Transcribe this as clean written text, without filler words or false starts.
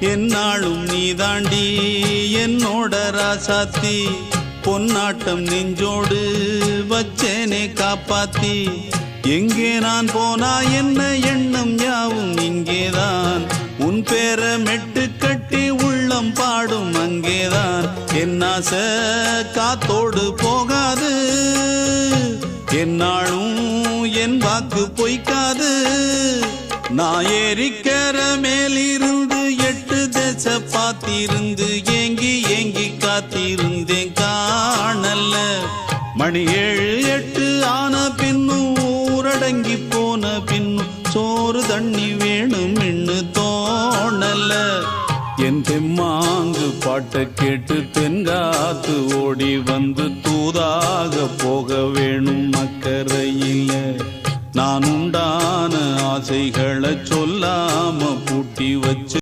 என்னாலும் நீதாண்டி என்னோட ராசாத்தி பொன்னாட்டம் நெஞ்சோடு வச்சேனே காப்பாத்தி எங்கே நான் போனா என்ன எண்ணம் யாவும் இங்கேதான் உன் பேர மெட்டு கட்டி உள்ளம் பாடும் அங்கேதான் என் ஆசை காத்தோடு போகாது என்னாலும் என் வாக்கு பொய்க்காது நான் ஏறிக்கிற மேலிருந்து 8 தேச பார்த்திருந்து ஏங்கி ஏங்கி காத்திருந்தேன் காணல்ல மணி 7 8 ஆன பின்னும் ஊரடங்கி போன பின்னும் சோறு தண்ணி வேணும் இன்னு தோணல என் தெம்மாங்கு பாட்டை கேட்டு தென்காத்து ஓடி வந்து தூதாக போக வேணும் அக்கறையில நான் உண்டான ஆசைகளை சொல்லாம பூட்டி வச்சு